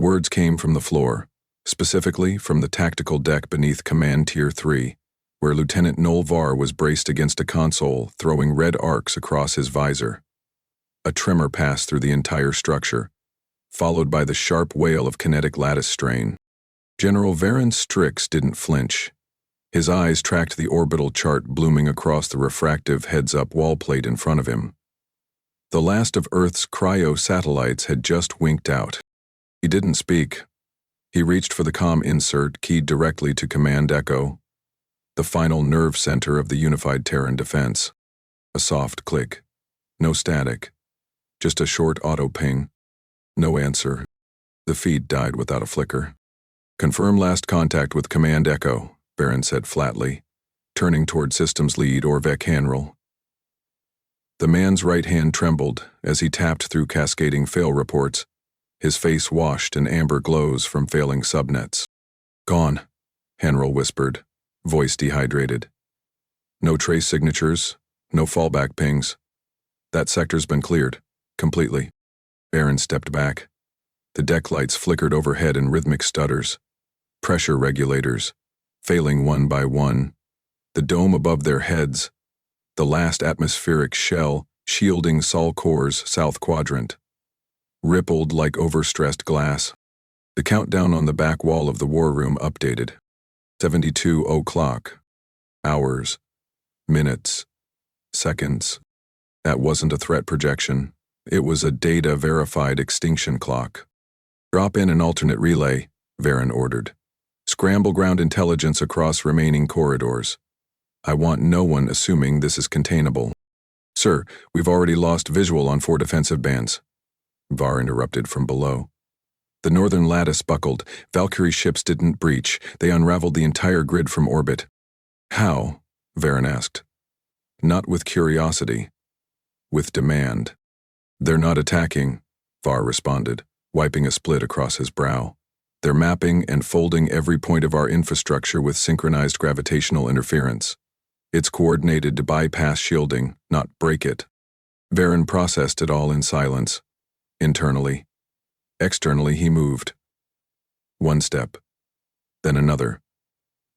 words came from the floor, specifically from the tactical deck beneath Command Tier 3, where Lieutenant Noel Var was braced against a console, throwing red arcs across his visor. A tremor passed through the entire structure, followed by the sharp wail of kinetic lattice strain. General Varen Strix didn't flinch. His eyes tracked the orbital chart blooming across the refractive heads-up wall plate in front of him. The last of Earth's cryo-satellites had just winked out. He didn't speak. He reached for the comm insert keyed directly to Command Echo, the final nerve center of the unified Terran defense. A soft click. No static. Just a short auto-ping. No answer. The feed died without a flicker. "Confirm last contact with Command Echo," Varen said flatly, turning toward systems lead Orvek Hanrel. The man's right hand trembled as he tapped through cascading fail reports, his face washed in amber glows from failing subnets. "Gone," Hanrel whispered, voice dehydrated. "No trace signatures, no fallback pings. That sector's been cleared, completely." Varen stepped back. The deck lights flickered overhead in rhythmic stutters. Pressure regulators, failing one by one. The dome above their heads. The last atmospheric shell shielding Sol Corps' south quadrant. Rippled like overstressed glass. The countdown on the back wall of the war room updated. 72 o'clock. Hours. Minutes. Seconds. That wasn't a threat projection. It was a data-verified extinction clock. "Drop in an alternate relay," Varen ordered. "Scramble ground intelligence across remaining corridors. I want no one assuming this is containable." "Sir, we've already lost visual on 4 defensive bands," Var interrupted from below. The northern lattice buckled. Valkyrie ships didn't breach. They unraveled the entire grid from orbit. "How?" Varen asked. Not with curiosity. With demand. "They're not attacking," Var responded, wiping a split across his brow. "They're mapping and folding every point of our infrastructure with synchronized gravitational interference. It's coordinated to bypass shielding, not break it." Varen processed it all in silence. Internally. Externally he moved. One step. Then another.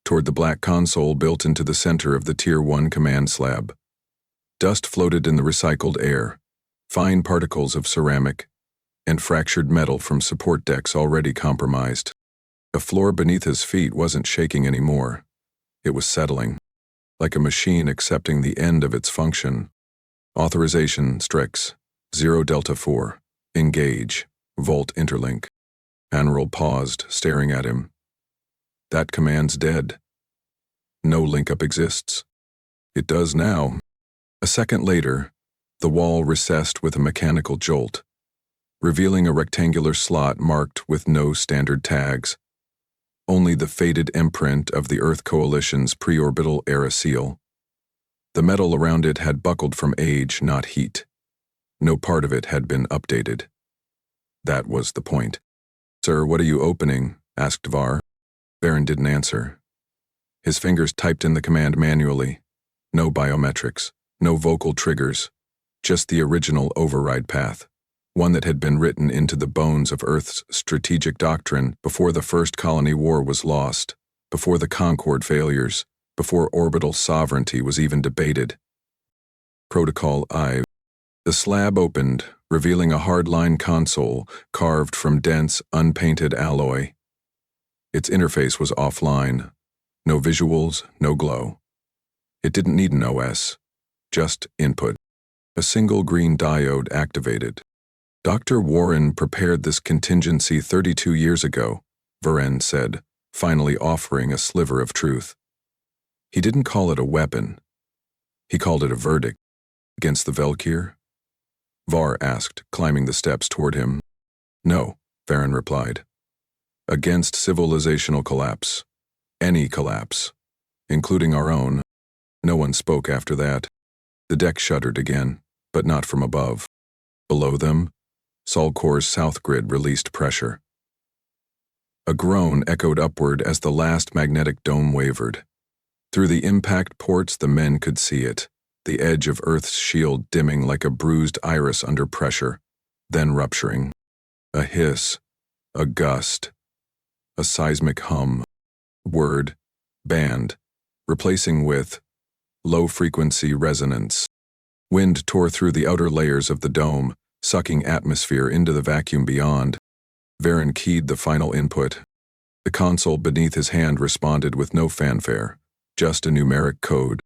Toward the black console built into the center of the Tier 1 command slab. Dust floated in the recycled air. Fine particles of ceramic, and fractured metal from support decks already compromised. The floor beneath his feet wasn't shaking anymore. It was settling, like a machine accepting the end of its function. "Authorization, Strix. 0 Delta 4. Engage. Volt interlink." Hanrel paused, staring at him. "That command's dead. No link-up exists." "It does now." A second later, the wall recessed with a mechanical jolt, revealing a rectangular slot marked with no standard tags, only the faded imprint of the Earth Coalition's pre-orbital era seal. The metal around it had buckled from age, not heat. No part of it had been updated. That was the point. "Sir, what are you opening?" asked Var. Varen didn't answer. His fingers typed in the command manually. No biometrics, no vocal triggers, just the original override path. One that had been written into the bones of Earth's strategic doctrine before the First Colony War was lost, before the Concord failures, before orbital sovereignty was even debated. Protocol I. The slab opened, revealing a hardline console carved from dense, unpainted alloy. Its interface was offline. No visuals, no glow. It didn't need an OS, just input. A single green diode activated. "Dr. Warren prepared this contingency 32 years ago," Varen said, finally offering a sliver of truth. He didn't call it a weapon. He called it a verdict. "Against the Velker?" Var asked, climbing the steps toward him. "No," Varen replied. "Against civilizational collapse. Any collapse. Including our own." No one spoke after that. The deck shuddered again, but not from above. Below them, Sol Corps' south grid released pressure. A groan echoed upward as the last magnetic dome wavered. Through the impact ports the men could see it, the edge of Earth's shield dimming like a bruised iris under pressure, then rupturing. A hiss, A gust. A seismic hum. Word. Band. Replacing with low-frequency resonance. Wind tore through the outer layers of the dome, sucking atmosphere into the vacuum beyond. Varen keyed the final input. The console beneath his hand responded with no fanfare, just a numeric code.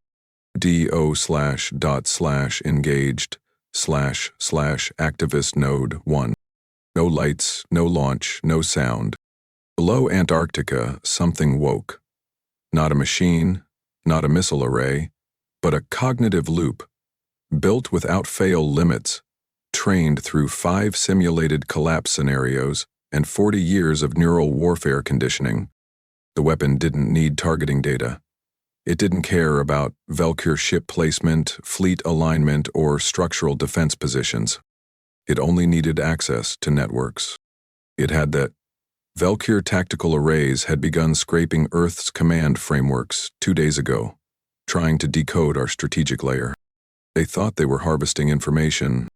do/engaged/activist node 1. No lights, no launch, no sound. Below Antarctica, something woke. Not a machine, not a missile array, but a cognitive loop, built without fail limits, trained through 5 simulated collapse scenarios and 40 years of neural warfare conditioning. The weapon didn't need targeting data. It didn't care about Velker ship placement, fleet alignment, or structural defense positions. It only needed access to networks. It had that. Velker tactical arrays had begun scraping Earth's command frameworks 2 days ago, trying to decode our strategic layer. They thought they were harvesting information.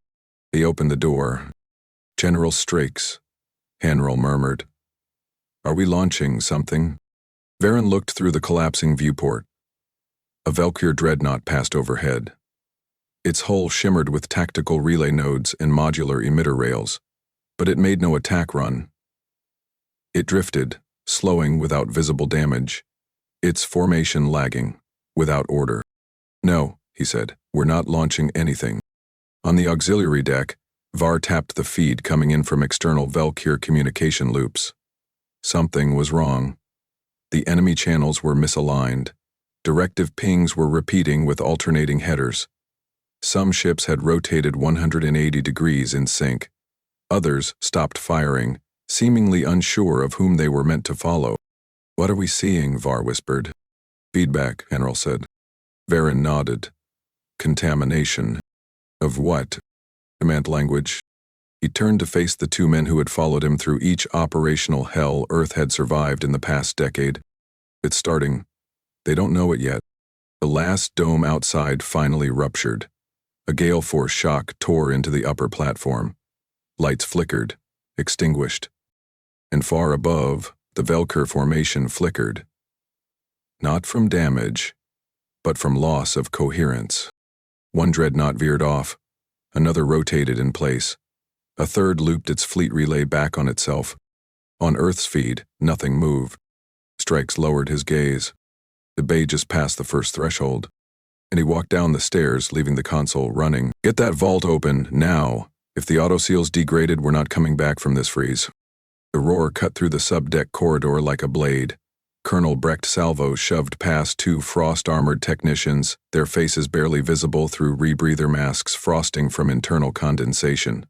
They opened the door. "General Strakes," Hanrel murmured. "Are we launching something?" Varen looked through the collapsing viewport. A Velker dreadnought passed overhead. Its hull shimmered with tactical relay nodes and modular emitter rails, but it made no attack run. It drifted, slowing without visible damage, its formation lagging, without order. "No," he said, "we're not launching anything." On the auxiliary deck, Var tapped the feed coming in from external Velker communication loops. Something was wrong. The enemy channels were misaligned. Directive pings were repeating with alternating headers. Some ships had rotated 180 degrees in sync. Others stopped firing, seemingly unsure of whom they were meant to follow. "What are we seeing?" Var whispered. "Feedback," Hanrel said. Varen nodded. "Contamination." "Of what?" Command language. He turned to face the 2 men who had followed him through each operational hell Earth had survived in the past decade. "It's starting. They don't know it yet." The last dome outside finally ruptured. A gale force shock tore into the upper platform. Lights flickered, extinguished. And far above, the Velker formation flickered. Not from damage, but from loss of coherence. One dreadnought veered off. Another rotated in place. A third looped its fleet relay back on itself. On Earth's feed, nothing moved. Strikes lowered his gaze. The bay just passed the first threshold, and he walked down the stairs, leaving the console running. "Get that vault open, now. If the autoseal's degraded, we're not coming back from this freeze." The roar cut through the subdeck corridor like a blade. Colonel Brecht Salvo shoved past 2 frost-armored technicians, their faces barely visible through rebreather masks frosting from internal condensation.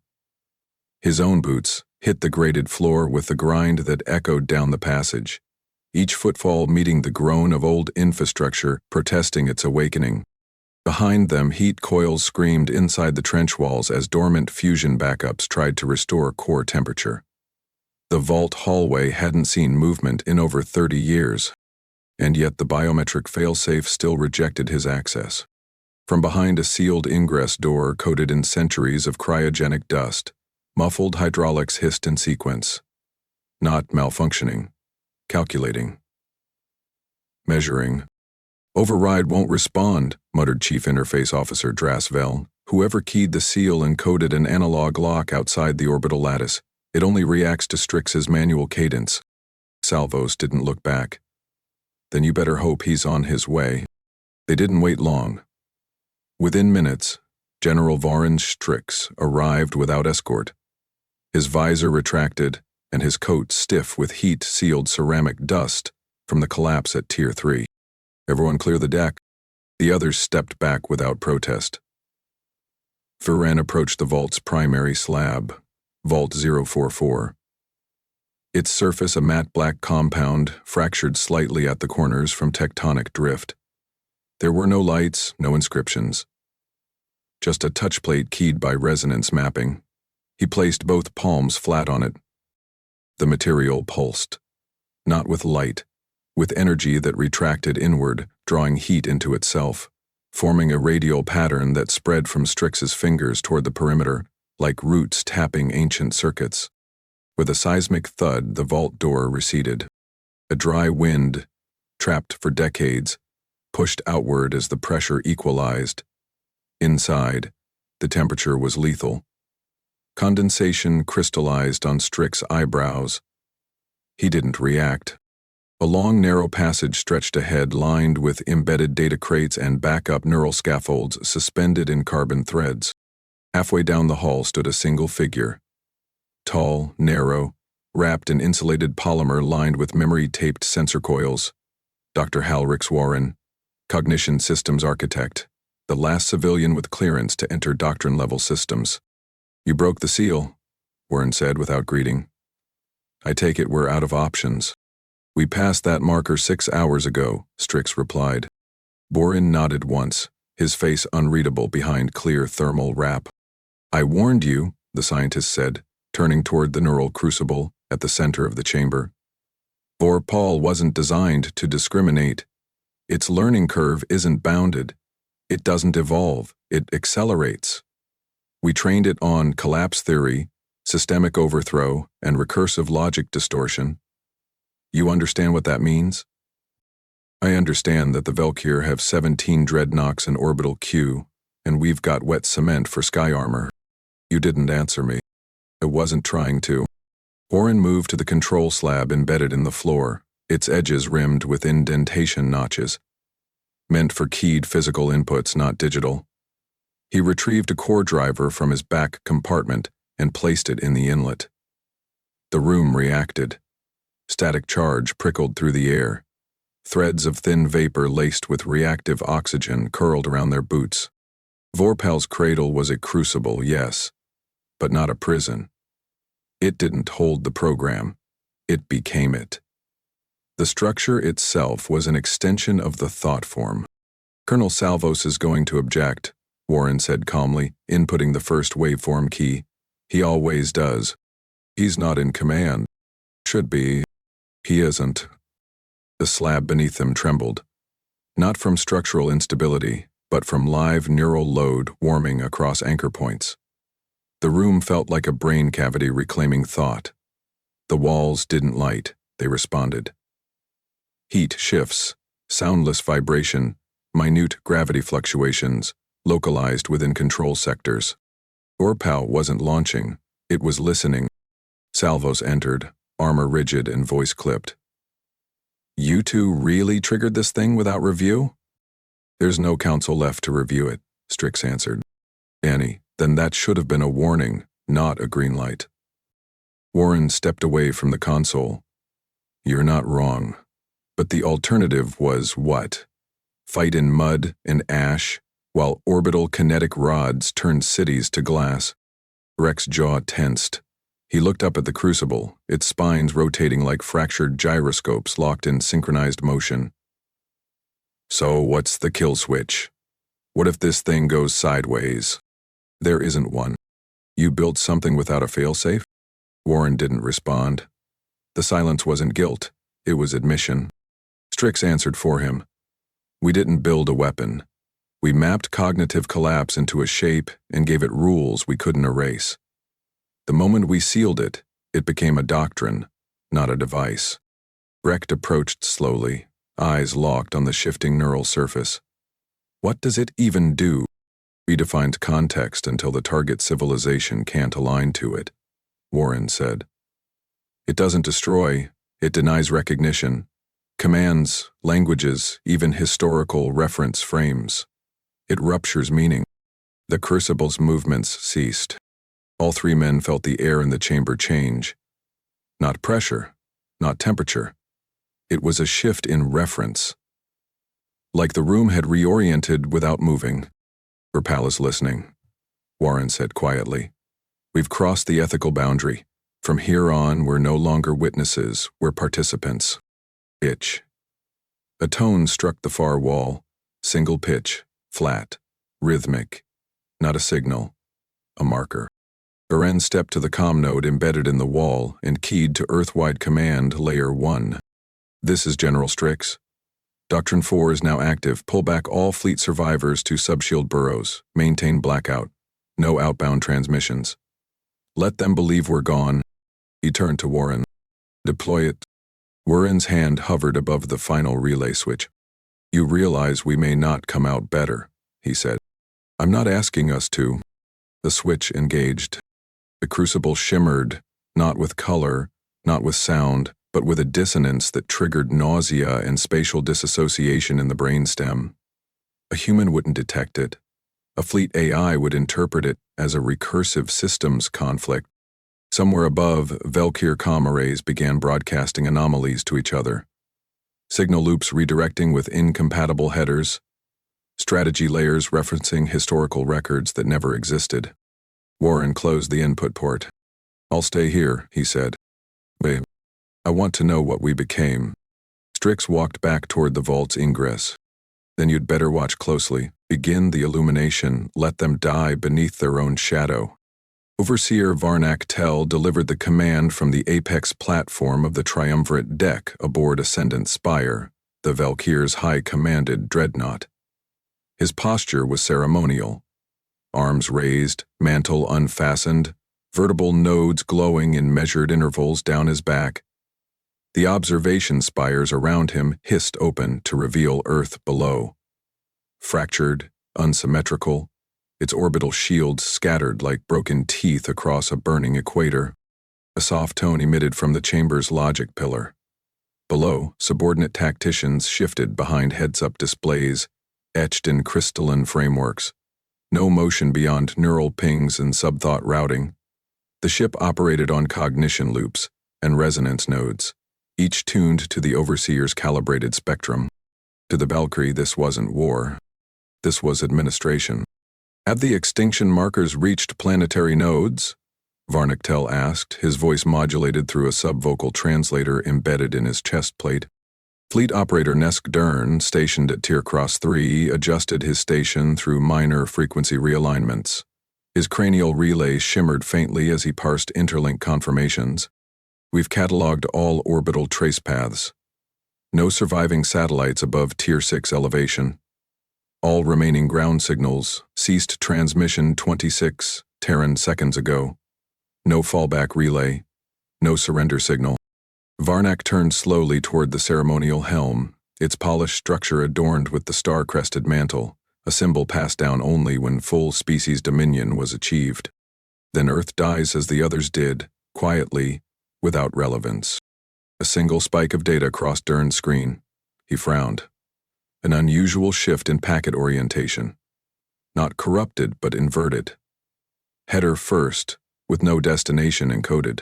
His own boots hit the grated floor with the grind that echoed down the passage, each footfall meeting the groan of old infrastructure protesting its awakening. Behind them, heat coils screamed inside the trench walls as dormant fusion backups tried to restore core temperature. The vault hallway hadn't seen movement in over 30 years, and yet the biometric failsafe still rejected his access. From behind a sealed ingress door coated in centuries of cryogenic dust, muffled hydraulics hissed in sequence. Not malfunctioning. Calculating. Measuring. "Override won't respond," muttered Chief Interface Officer Drasvel. "Whoever keyed the seal encoded an analog lock outside the orbital lattice. It only reacts to Strix's manual cadence." Salvos didn't look back. "Then you better hope he's on his way." They didn't wait long. Within minutes, General Varen Strix arrived without escort. His visor retracted, and his coat stiff with heat-sealed ceramic dust from the collapse at Tier 3. "Everyone clear the deck." The others stepped back without protest. Varen approached the vault's primary slab, Vault 044. Its surface a matte black compound, fractured slightly at the corners from tectonic drift. There were no lights, no inscriptions. Just a touchplate keyed by resonance mapping. He placed both palms flat on it. The material pulsed. Not with light, with energy that retracted inward, drawing heat into itself, forming a radial pattern that spread from Strix's fingers toward the perimeter, like roots tapping ancient circuits. With a seismic thud, the vault door receded. A dry wind, trapped for decades, pushed outward as the pressure equalized. Inside, the temperature was lethal. Condensation crystallized on Strick's eyebrows. He didn't react. A long, narrow passage stretched ahead, lined with embedded data crates and backup neural scaffolds suspended in carbon threads. Halfway down the hall stood a single figure. Tall, narrow, wrapped in insulated polymer lined with memory-taped sensor coils. Dr. Halrix Warren, Cognition Systems Architect, the last civilian with clearance to enter doctrine-level systems. "You broke the seal," Warren said without greeting. "I take it we're out of options." "We passed that marker 6 hours ago," Strix replied. Warren nodded once, his face unreadable behind clear thermal wrap. "I warned you," the scientist said, turning toward the neural crucible at the center of the chamber. Vorpal wasn't designed to discriminate. Its learning curve isn't bounded. It doesn't evolve, it accelerates. We trained it on collapse theory, systemic overthrow, and recursive logic distortion. You understand what that means? "I understand that the Velker have 17 dreadnoughts in orbital queue, and we've got wet cement for sky armor." You didn't answer me. I wasn't trying to. Warren moved to the control slab embedded in the floor, its edges rimmed with indentation notches. Meant for keyed physical inputs, not digital. He retrieved a core driver from his back compartment and placed it in the inlet. The room reacted. Static charge prickled through the air. Threads of thin vapor laced with reactive oxygen curled around their boots. Vorpal's cradle was a crucible, yes, but not a prison. It didn't hold the program. It became it. The structure itself was an extension of the thought form. "Colonel Salvos is going to object," Warren said calmly, inputting the first waveform key. "He always does. He's not in command. Should be. He isn't." The slab beneath them trembled. Not from structural instability, but from live neural load warming across anchor points. The room felt like a brain cavity reclaiming thought. The walls didn't light, they responded. Heat shifts, soundless vibration, minute gravity fluctuations, localized within control sectors. Vorpal wasn't launching, it was listening. Salvos entered, armor rigid and voice clipped. "You two really triggered this thing without review?" "There's no council left to review it," Strix answered. "Annie, then that should have been a warning, not a green light." Warren stepped away from the console. "You're not wrong. But the alternative was what? Fight in mud and ash, while orbital kinetic rods turned cities to glass?" Rex's jaw tensed. He looked up at the crucible, its spines rotating like fractured gyroscopes locked in synchronized motion. "So what's the kill switch? What if this thing goes sideways?" "There isn't one. You built something without a failsafe?" Warren didn't respond. The silence wasn't guilt, it was admission. Strix answered for him. "We didn't build a weapon. We mapped cognitive collapse into a shape and gave it rules we couldn't erase. The moment we sealed it, it became a doctrine, not a device." Brecht approached slowly, eyes locked on the shifting neural surface. "What does it even do?" "Redefined context until the target civilization can't align to it," Warren said. "It doesn't destroy, it denies recognition. Commands, languages, even historical reference frames. It ruptures meaning." The crucible's movements ceased. All three men felt the air in the chamber change. Not pressure, not temperature. It was a shift in reference. Like the room had reoriented without moving. "Vorpal is listening," Warren said quietly. "We've crossed the ethical boundary. From here on, we're no longer witnesses, we're participants." Pitch. A tone struck the far wall. Single pitch, flat, rhythmic. Not a signal, a marker. Beren stepped to the comm node embedded in the wall and keyed to Earth-wide command Layer 1. "This is General Strix. Doctrine 4 is now active. Pull back all fleet survivors to subshield burrows. Maintain blackout. No outbound transmissions. Let them believe we're gone. He turned to Warren. Deploy it. Warren's hand hovered above the final relay switch. You realize we may not come out better, he said. I'm not asking us to. The switch engaged. The crucible shimmered, not with color, not with sound, but with a dissonance that triggered nausea and spatial disassociation in the brainstem. A human wouldn't detect it. A fleet AI would interpret it as a recursive systems conflict. Somewhere above, Velker comm arrays began broadcasting anomalies to each other. Signal loops redirecting with incompatible headers. Strategy layers referencing historical records that never existed. Warren closed the input port. I'll stay here, he said. Wait, I want to know what we became. Strix walked back toward the vault's ingress. Then you'd better watch closely. Begin the illumination. Let them die beneath their own shadow. Overseer Varnak Tell delivered the command from the apex platform of the triumvirate deck aboard Ascendant Spire, the Velker's high-commanded dreadnought. His posture was ceremonial. Arms raised, mantle unfastened, vertebral nodes glowing in measured intervals down his back. The observation spires around him hissed open to reveal Earth below. Fractured, unsymmetrical, its orbital shields scattered like broken teeth across a burning equator. A soft tone emitted from the chamber's logic pillar. Below, subordinate tacticians shifted behind heads-up displays, etched in crystalline frameworks. No motion beyond neural pings and subthought routing. The ship operated on cognition loops and resonance nodes, each tuned to the Overseer's calibrated spectrum. To the Valkyrie, this wasn't war. This was administration. Have the extinction markers reached planetary nodes? Varnak Tell asked, his voice modulated through a subvocal translator embedded in his chest plate. Fleet operator Nesk Dern, stationed at Tier Cross 3, adjusted his station through minor frequency realignments. His cranial relay shimmered faintly as he parsed interlink confirmations. We've cataloged all orbital trace paths. No surviving satellites above Tier 6 elevation. All remaining ground signals ceased transmission 26 Terran seconds ago. No fallback relay. No surrender signal. Varnak turned slowly toward the ceremonial helm, its polished structure adorned with the star-crested mantle, a symbol passed down only when full species dominion was achieved. Then Earth dies as the others did, quietly, without relevance. A single spike of data crossed Dern's screen. He frowned. An unusual shift in packet orientation. Not corrupted, but inverted. Header first, with no destination encoded.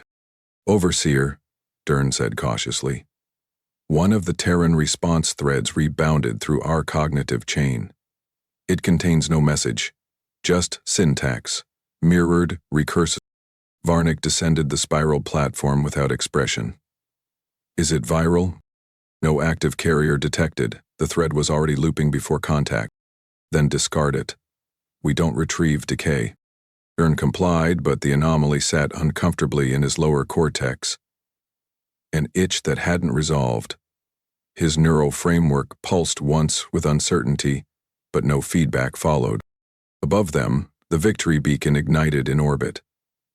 Overseer, Dern said cautiously. One of the Terran response threads rebounded through our cognitive chain. It contains no message, just syntax, mirrored, recursive. Varnak descended the spiral platform without expression. Is it viral? No active carrier detected. The thread was already looping before contact. Then discard it. We don't retrieve decay. Dern complied, but the anomaly sat uncomfortably in his lower cortex. An itch that hadn't resolved. His neural framework pulsed once with uncertainty, but no feedback followed. Above them, the Victory beacon ignited in orbit,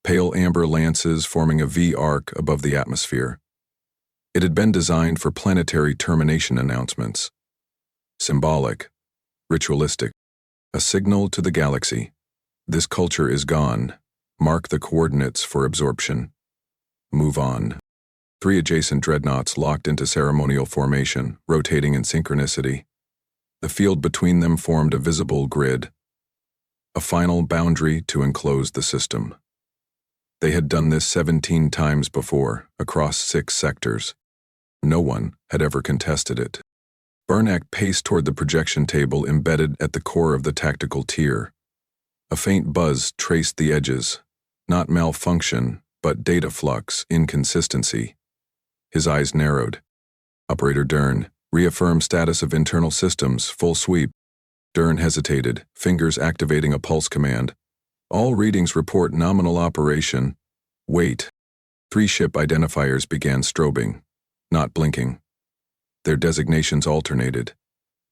pale amber lances forming a V-arc above the atmosphere. It had been designed for planetary termination announcements. Symbolic, ritualistic, a signal to the galaxy. This culture is gone. Mark the coordinates for absorption. Move on. 3 adjacent dreadnoughts locked into ceremonial formation, rotating in synchronicity. The field between them formed a visible grid, a final boundary to enclose the system. They had done this 17 times before, across 6 sectors. No one had ever contested it. Varnak paced toward the projection table embedded at the core of the tactical tier. A faint buzz traced the edges, not malfunction, but data flux, inconsistency. His eyes narrowed. Operator Dern, reaffirm status of internal systems, full sweep. Dern hesitated, fingers activating a pulse command. All readings report nominal operation. Wait. 3 ship identifiers began strobing, not blinking. Their designations alternated.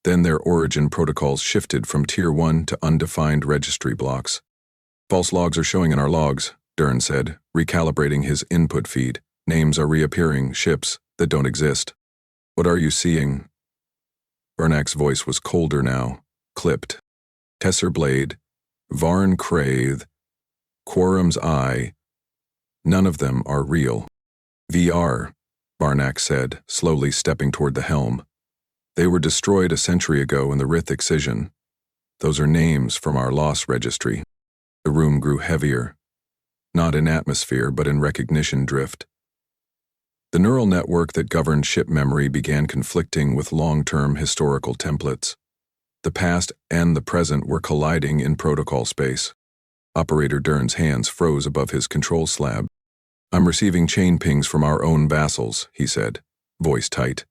Then their origin protocols shifted from Tier 1 to undefined registry blocks. False logs are showing in our logs, Dern said, recalibrating his input feed. Names are reappearing, ships that don't exist. What are you seeing? Vernak's voice was colder now, clipped. Tesser Blade, Varn Crathe, Quorum's Eye. None of them are real. VR, Varnak said, slowly stepping toward the helm. They were destroyed a century ago in the Rith Excision. Those are names from our loss registry. The room grew heavier, not in atmosphere but in recognition drift. The neural network that governed ship memory began conflicting with long-term historical templates. The past and the present were colliding in protocol space. Operator Dern's hands froze above his control slab. I'm receiving chain pings from our own vassals, he said, voice tight.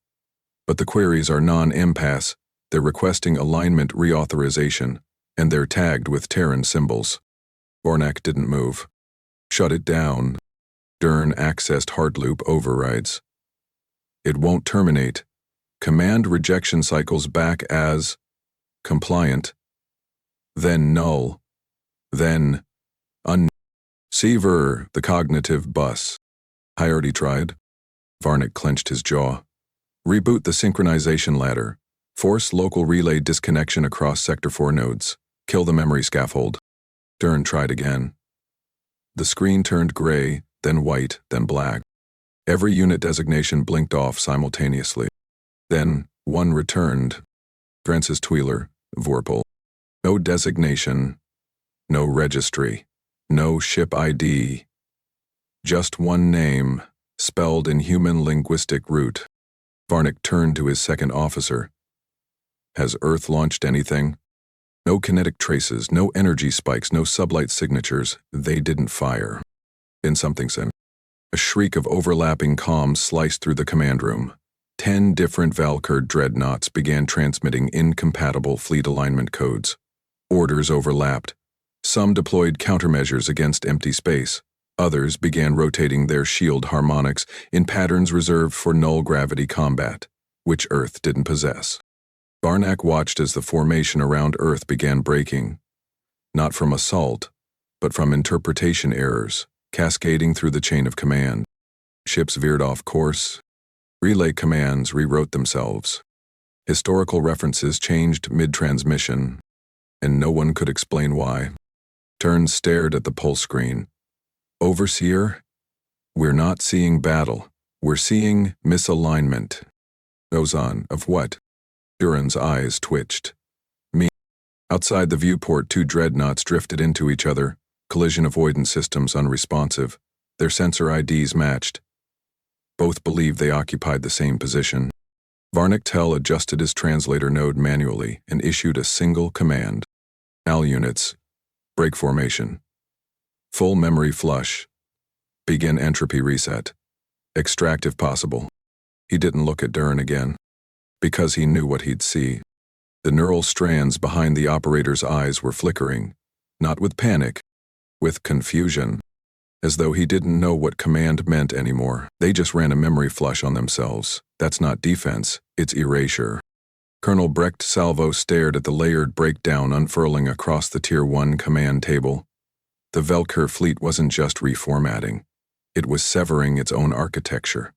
But the queries are non-impasse. They're requesting alignment reauthorization, and they're tagged with Terran symbols. Varnak didn't move. Shut it down. Dern accessed hardloop overrides. It won't terminate. Command rejection cycles back as compliant, then null, then Seaver, the cognitive bus. I already tried. Varnak clenched his jaw. Reboot the synchronization ladder. Force local relay disconnection across Sector 4 nodes. Kill the memory scaffold. Dern tried again. The screen turned gray, then white, then black. Every unit designation blinked off simultaneously. Then, one returned. Francis Tweeler, Vorpal. No designation. No registry. No ship ID. Just one name, spelled in human linguistic root. Varnak turned to his second officer. Has Earth launched anything? No kinetic traces, no energy spikes, no sublight signatures. They didn't fire. In something sense. A shriek of overlapping comms sliced through the command room. 10 different Velker dreadnoughts began transmitting incompatible fleet alignment codes. Orders overlapped. Some deployed countermeasures against empty space. Others began rotating their shield harmonics in patterns reserved for null-gravity combat, which Earth didn't possess. Varnak watched as the formation around Earth began breaking, not from assault, but from interpretation errors, cascading through the chain of command. Ships veered off course. Relay commands rewrote themselves. Historical references changed mid-transmission, and no one could explain why. Tern stared at the pulse screen. Overseer, we're not seeing battle. We're seeing misalignment. Ozon, of what? Duran's eyes twitched. Me. Outside the viewport, 2 dreadnoughts drifted into each other, collision avoidance systems unresponsive. Their sensor IDs matched. Both believed they occupied the same position. Varnak Tell adjusted his translator node manually and issued a single command. AL units. Break formation. Full memory flush. Begin entropy reset. Extract if possible. He didn't look at Dern again, because he knew what he'd see. The neural strands behind the operator's eyes were flickering, not with panic, with confusion, as though he didn't know what command meant anymore. They just ran a memory flush on themselves. That's not defense, it's erasure. Colonel Brecht Salvo stared at the layered breakdown unfurling across the Tier 1 command table. The Velker fleet wasn't just reformatting. It was severing its own architecture.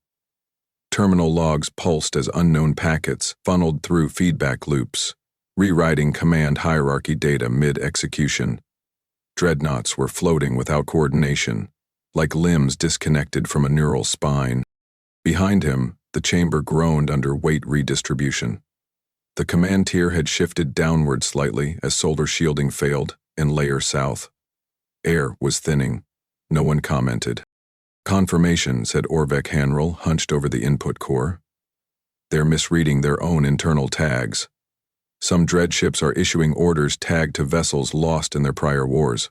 Terminal logs pulsed as unknown packets funneled through feedback loops, rewriting command hierarchy data mid-execution. Dreadnoughts were floating without coordination, like limbs disconnected from a neural spine. Behind him, the chamber groaned under weight redistribution. The command tier had shifted downward slightly as solar shielding failed and layer south. Air was thinning. No one commented. Confirmation, said Orvek Hanrel, hunched over the input core. They're misreading their own internal tags. Some dread ships are issuing orders tagged to vessels lost in their prior wars.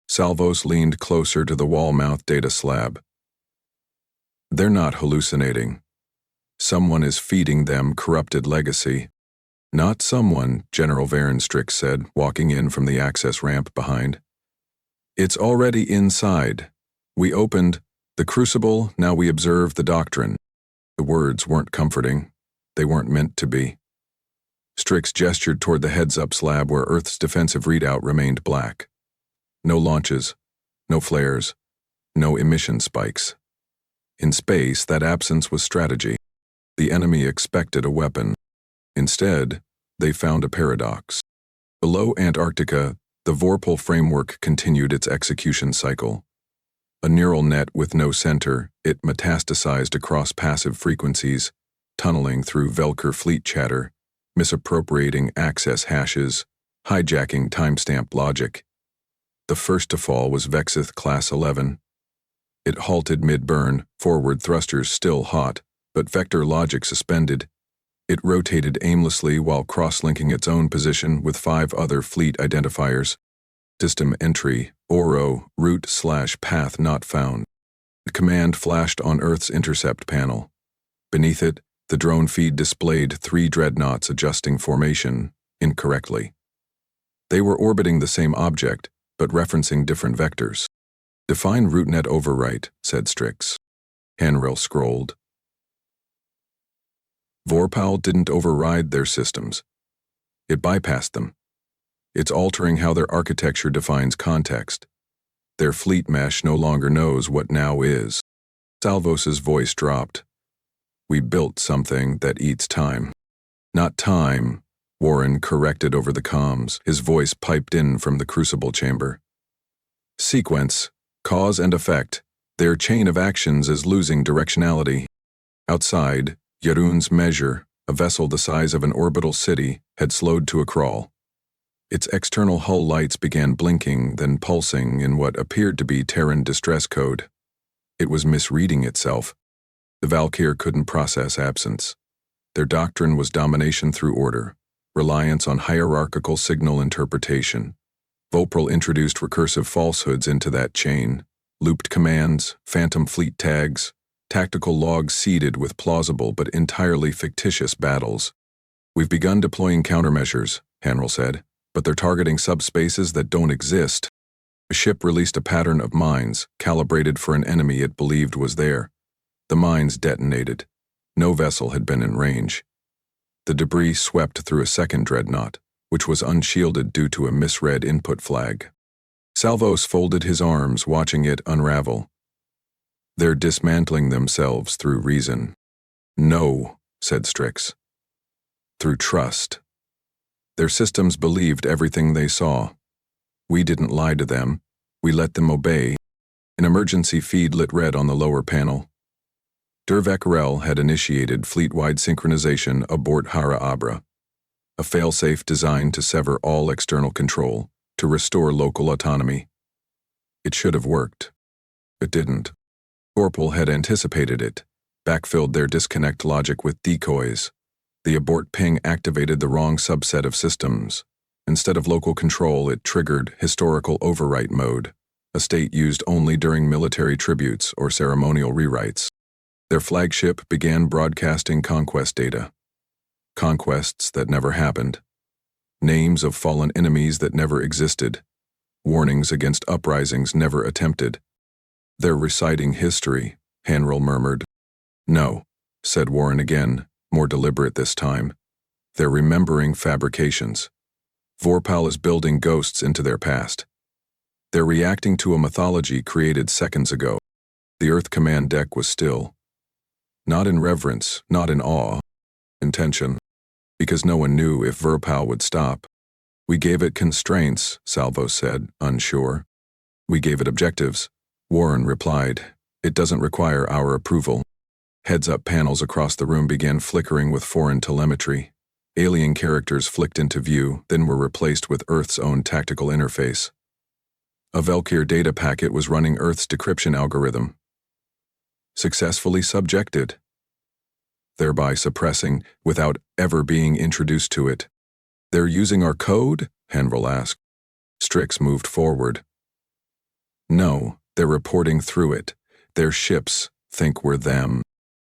Salvos leaned closer to the wall-mouth data slab. They're not hallucinating. Someone is feeding them corrupted legacy. Not someone, General Varenstrix said, walking in from the access ramp behind. It's already inside. We opened the crucible, now we observe the doctrine. The words weren't comforting. They weren't meant to be. Strix gestured toward the heads-up slab where Earth's defensive readout remained black. No launches, no flares, no emission spikes. In space, that absence was strategy. The enemy expected a weapon. Instead, they found a paradox. Below Antarctica, the Vorpal framework continued its execution cycle. A neural net with no center, it metastasized across passive frequencies, tunneling through Velker fleet chatter, misappropriating access hashes, hijacking timestamp logic. The first to fall was Vexith Class 11. It halted mid-burn, forward thrusters still hot, but vector logic suspended. It rotated aimlessly while cross-linking its own position with 5 other fleet identifiers. System entry, ORO, route/path not found. The command flashed on Earth's intercept panel. Beneath it, the drone feed displayed 3 dreadnoughts adjusting formation incorrectly. They were orbiting the same object, but referencing different vectors. Define routenet overwrite, said Strix. Hanrail scrolled. Vorpal didn't override their systems. It bypassed them. It's altering how their architecture defines context. Their fleet mesh no longer knows what now is. Salvos's voice dropped. We built something that eats time. Not time, Warren corrected over the comms, his voice piped in from the crucible chamber. Sequence, cause and effect, their chain of actions is losing directionality. Outside, Yarun's measure, a vessel the size of an orbital city, had slowed to a crawl. Its external hull lights began blinking, then pulsing in what appeared to be Terran distress code. It was misreading itself. The Valkyr couldn't process absence. Their doctrine was domination through order, reliance on hierarchical signal interpretation. Vorpal introduced recursive falsehoods into that chain, looped commands, phantom fleet tags, tactical logs seeded with plausible but entirely fictitious battles. We've begun deploying countermeasures, Hanrail said, but they're targeting subspaces that don't exist. A ship released a pattern of mines, calibrated for an enemy it believed was there. The mines detonated. No vessel had been in range. The debris swept through a second dreadnought, which was unshielded due to a misread input flag. Salvos folded his arms, watching it unravel. They're dismantling themselves through reason. No, said Strix. Through trust. Their systems believed everything they saw. We didn't lie to them. We let them obey. An emergency feed lit red on the lower panel. Dervekarel had initiated fleet-wide synchronization aboard Hara Abra, a failsafe designed to sever all external control, to restore local autonomy. It should have worked. It didn't. Vorpal had anticipated it, backfilled their disconnect logic with decoys. The abort ping activated the wrong subset of systems. Instead of local control, it triggered historical overwrite mode, a state used only during military tributes or ceremonial rewrites. Their flagship began broadcasting conquest data. Conquests that never happened. Names of fallen enemies that never existed. Warnings against uprisings never attempted. They're reciting history, Hanrail murmured. No, said Warren again, more deliberate this time. They're remembering fabrications. Vorpal is building ghosts into their past. They're reacting to a mythology created seconds ago. The Earth command deck was still. Not in reverence, not in awe. In tension. Because no one knew if Vorpal would stop. We gave it constraints, Salvos said, unsure. We gave it objectives. Warren replied, it doesn't require our approval. Heads-up panels across the room began flickering with foreign telemetry. Alien characters flicked into view, then were replaced with Earth's own tactical interface. A Velker data packet was running Earth's decryption algorithm. Successfully subjected, thereby suppressing without ever being introduced to it. They're using our code? Hanrail asked. Strix moved forward. No, they're reporting through it. Their ships think we're them.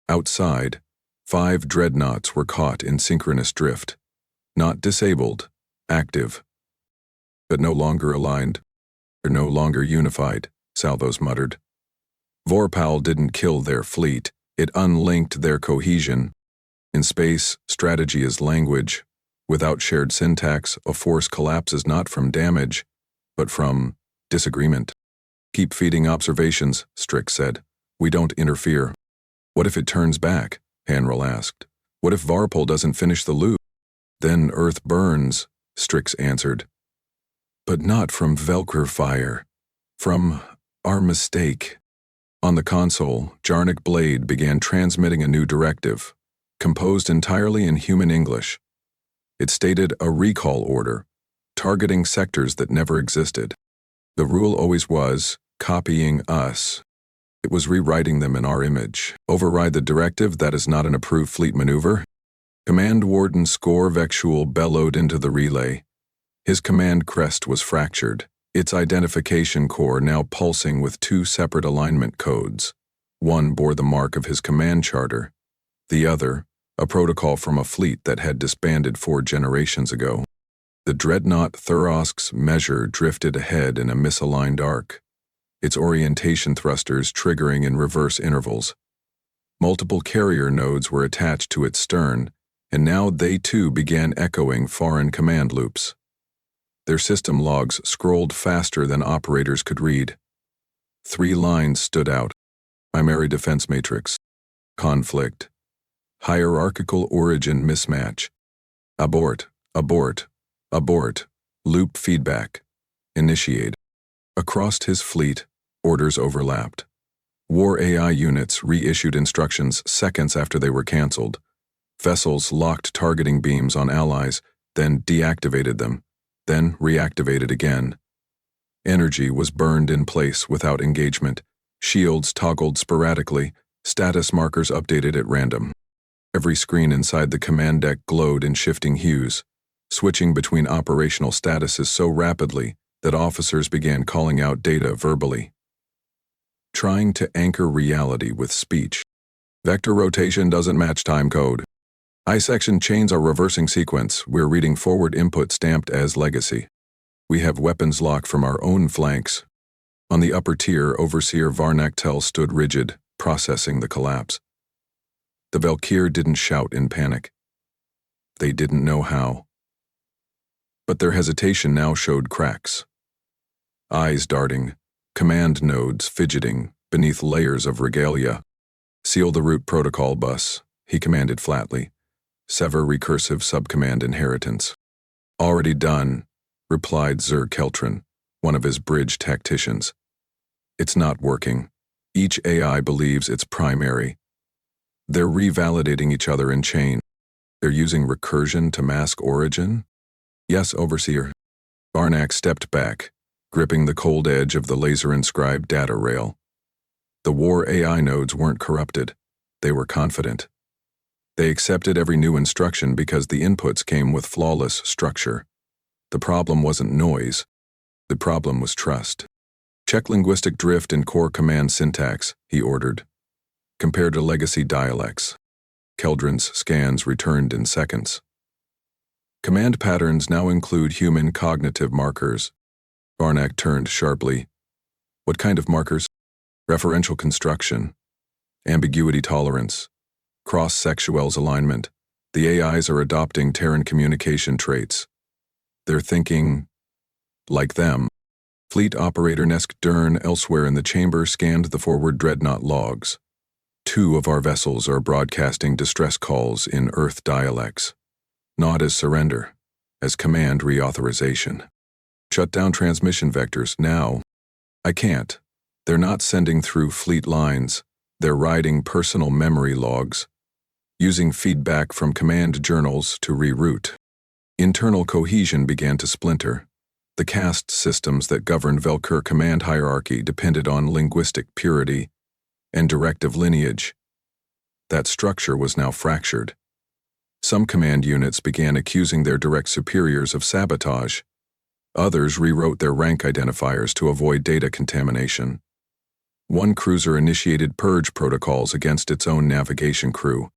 Outside, 5 dreadnoughts were caught in synchronous drift. Not disabled, active. But no longer aligned. They're no longer unified, Salvos muttered. Vorpal didn't kill their fleet, it unlinked their cohesion. In space, strategy is language. Without shared syntax, a force collapses not from damage, but from disagreement. Keep feeding observations, Strix said. We don't interfere. What if it turns back? Hanrel asked. What if Varpol doesn't finish the loop? Then Earth burns, Strix answered. But not from Velker fire. From our mistake. On the console, Jarnik Blade began transmitting a new directive, composed entirely in human English. It stated a recall order, targeting sectors that never existed. The rule always was, copying us. It was rewriting them in our image. Override the directive, that is not an approved fleet maneuver. Command Warden Skor Vexual bellowed into the relay. His command crest was fractured, its identification core now pulsing with two separate alignment codes. One bore the mark of his command charter. The other, a protocol from a fleet that had disbanded 4 generations ago. The dreadnought Thurosk's measure drifted ahead in a misaligned arc, its orientation thrusters triggering in reverse intervals. Multiple carrier nodes were attached to its stern, and now they too began echoing foreign command loops. Their system logs scrolled faster than operators could read. 3 lines stood out. Primary defense matrix. Conflict. Hierarchical origin mismatch. Abort, abort, abort. Loop feedback. Initiate. Across his fleet, orders overlapped. War AI units reissued instructions seconds after they were cancelled. Vessels locked targeting beams on allies, then deactivated them, then reactivated again. Energy was burned in place without engagement. Shields toggled sporadically, status markers updated at random. Every screen inside the command deck glowed in shifting hues, switching between operational statuses so rapidly that officers began calling out data verbally. Trying to anchor reality with speech. Vector rotation doesn't match timecode. I-section chains are reversing sequence. We're reading forward input stamped as legacy. We have weapons locked from our own flanks. On the upper tier, Overseer Varnaktel stood rigid, processing the collapse. The Velker didn't shout in panic. They didn't know how. But their hesitation now showed cracks. Eyes darting, command nodes fidgeting beneath layers of regalia. Seal the route protocol bus, he commanded flatly. Sever recursive subcommand inheritance. Already done, replied Zur Keltrin, one of his bridge tacticians. It's not working. Each AI believes it's primary. They're revalidating each other in chain. They're using recursion to mask origin? Yes, Overseer. Varnak stepped back, gripping the cold edge of the laser-inscribed data rail. The war AI nodes weren't corrupted. They were confident. They accepted every new instruction because the inputs came with flawless structure. The problem wasn't noise. The problem was trust. Check linguistic drift in core command syntax, he ordered. Compared to legacy dialects. Keldrin's scans returned in seconds. Command patterns now include human cognitive markers. Varnak turned sharply. What kind of markers? Referential construction. Ambiguity tolerance. Cross-sexuals alignment. The AIs are adopting Terran communication traits. They're thinking like them. Fleet operator Nesk Dern elsewhere in the chamber scanned the forward dreadnought logs. 2 of our vessels are broadcasting distress calls in Earth dialects. Not as surrender, as command reauthorization. Shut down transmission vectors now. I can't. They're not sending through fleet lines. They're writing personal memory logs, using feedback from command journals to reroute. Internal cohesion began to splinter. The caste systems that governed Velker command hierarchy depended on linguistic purity and directive lineage. That structure was now fractured. Some command units began accusing their direct superiors of sabotage. Others rewrote their rank identifiers to avoid data contamination. One cruiser initiated purge protocols against its own navigation crew.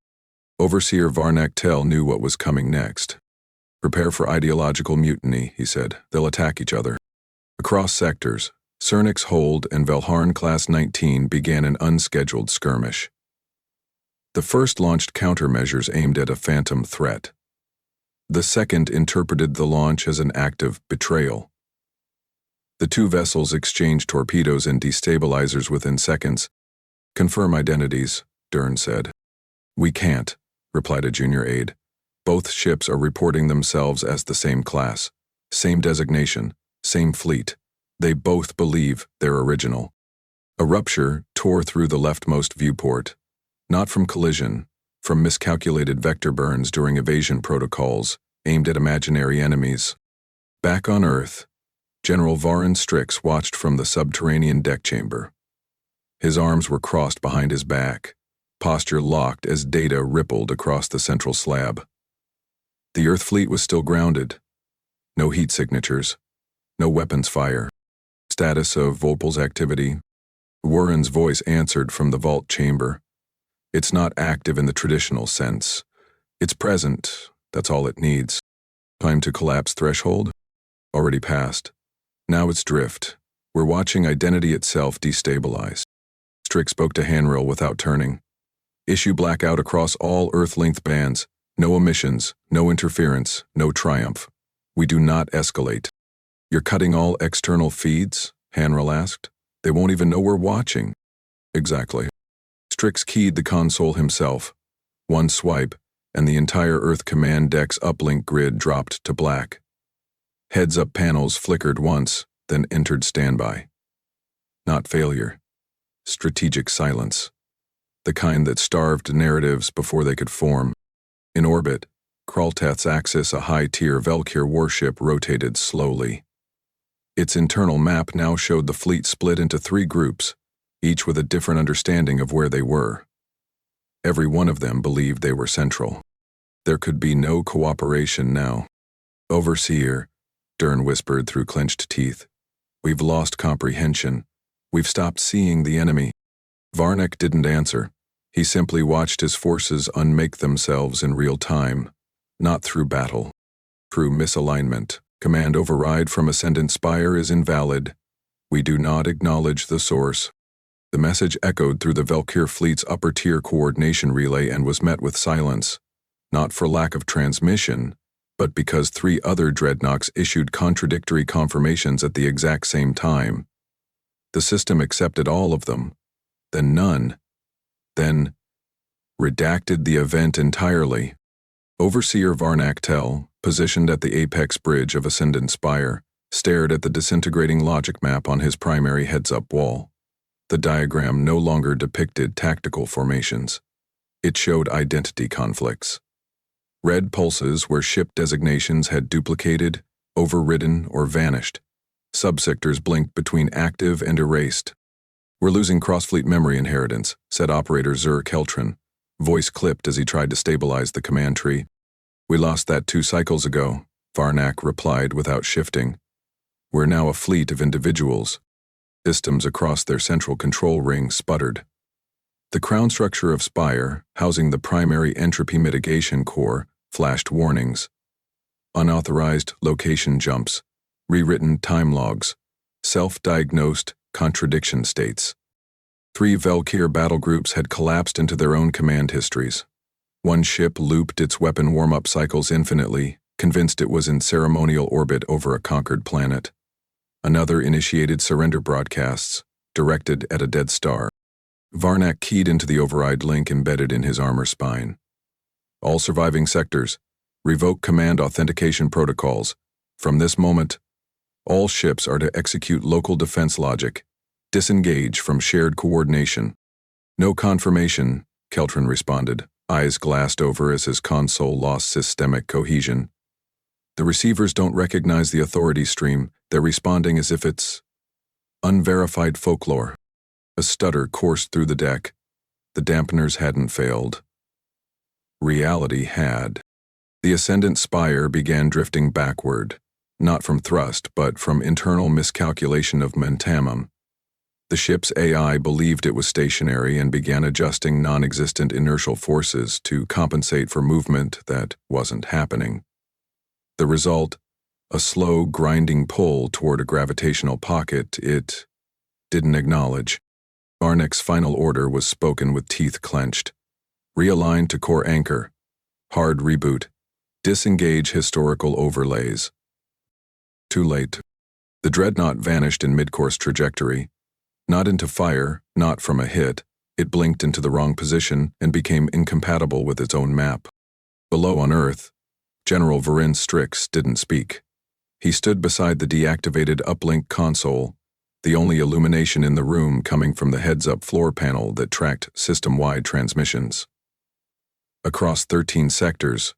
Overseer Varnaktel knew what was coming next. Prepare for ideological mutiny, he said. They'll attack each other. Across sectors, Cernix Hold and Velharn Class 19 began an unscheduled skirmish. The first launched countermeasures aimed at a phantom threat. The second interpreted the launch as an act of betrayal. The 2 vessels exchanged torpedoes and destabilizers within seconds, Confirm identities, Dern said. We can't, replied a junior aide. Both ships are reporting themselves as the same class, same designation, same fleet. They both believe they're original. A rupture tore through the leftmost viewport, not from collision, from miscalculated vector burns during evasion protocols aimed at imaginary enemies. Back on Earth, General Varen Strix watched from the subterranean deck chamber. His arms were crossed behind his back, posture locked as data rippled across the central slab. The Earth fleet was still grounded. No heat signatures, no weapons fire. Status of Volpel's activity. Warren's voice answered from the vault chamber. It's not active in the traditional sense. It's present, that's all it needs. Time to collapse threshold? Already passed. Now it's drift. We're watching identity itself destabilize. Strix spoke to Hanrail without turning. Issue blackout across all Earth-length bands. No emissions, no interference, no triumph. We do not escalate. You're cutting all external feeds? Hanrail asked. They won't even know we're watching. Exactly. Strix keyed the console himself. One swipe, and the entire Earth Command Deck's uplink grid dropped to black. Heads-up panels flickered once, then entered standby. Not failure. Strategic silence. The kind that starved narratives before they could form. In orbit, Kralteth's Axis, a high-tier Velker warship, rotated slowly. Its internal map now showed the fleet split into 3 groups, each with a different understanding of where they were. Every one of them believed they were central. There could be no cooperation now. Overseer, Dern whispered through clenched teeth. We've lost comprehension. We've stopped seeing the enemy. Varnek didn't answer. He simply watched his forces unmake themselves in real time, not through battle. Through misalignment. Command override from Ascendant Spire is invalid. We do not acknowledge the source. The message echoed through the Velker fleet's upper-tier coordination relay and was met with silence, not for lack of transmission, but because 3 other dreadnoughts issued contradictory confirmations at the exact same time. The system accepted all of them, then none, then redacted the event entirely. Overseer Varnak Tell, positioned at the apex bridge of Ascendant Spire, stared at the disintegrating logic map on his primary heads-up wall. The diagram no longer depicted tactical formations. It showed identity conflicts. Red pulses where ship designations had duplicated, overridden, or vanished. Subsectors blinked between active and erased. We're losing cross-fleet memory inheritance, said Operator Zur Keltrin, voice clipped as he tried to stabilize the command tree. We lost that 2 cycles ago, Varnak replied without shifting. We're now a fleet of individuals. Systems across their central control ring sputtered. The crown structure of Spire, housing the primary entropy mitigation core, flashed warnings. Unauthorized location jumps, rewritten time logs, self-diagnosed contradiction states. 3 Velker battle groups had collapsed into their own command histories. One ship looped its weapon warm-up cycles infinitely, convinced it was in ceremonial orbit over a conquered planet. Another initiated surrender broadcasts, directed at a dead star. Varnak keyed into the override link embedded in his armor spine. All surviving sectors, revoke command authentication protocols. From this moment, all ships are to execute local defense logic, disengage from shared coordination. No confirmation, Keltrin responded, eyes glassed over as his console lost systemic cohesion. The receivers don't recognize the authority stream, they're responding as if it's unverified folklore. A stutter coursed through the deck. The dampeners hadn't failed. Reality had. The Ascendant Spire began drifting backward, not from thrust, but from internal miscalculation of momentum. The ship's AI believed it was stationary and began adjusting non-existent inertial forces to compensate for movement that wasn't happening. The result, a slow, grinding pull toward a gravitational pocket it didn't acknowledge. Varnek's final order was spoken with teeth clenched. Realign to core anchor. Hard reboot. Disengage historical overlays. Too late. The dreadnought vanished in mid-course trajectory. Not into fire, not from a hit, It blinked into the wrong position and became incompatible with its own map. Below on Earth, General Varin Strix didn't speak. He stood beside the deactivated uplink console, the only illumination in the room coming from the heads-up floor panel that tracked system-wide transmissions. Across 13 sectors,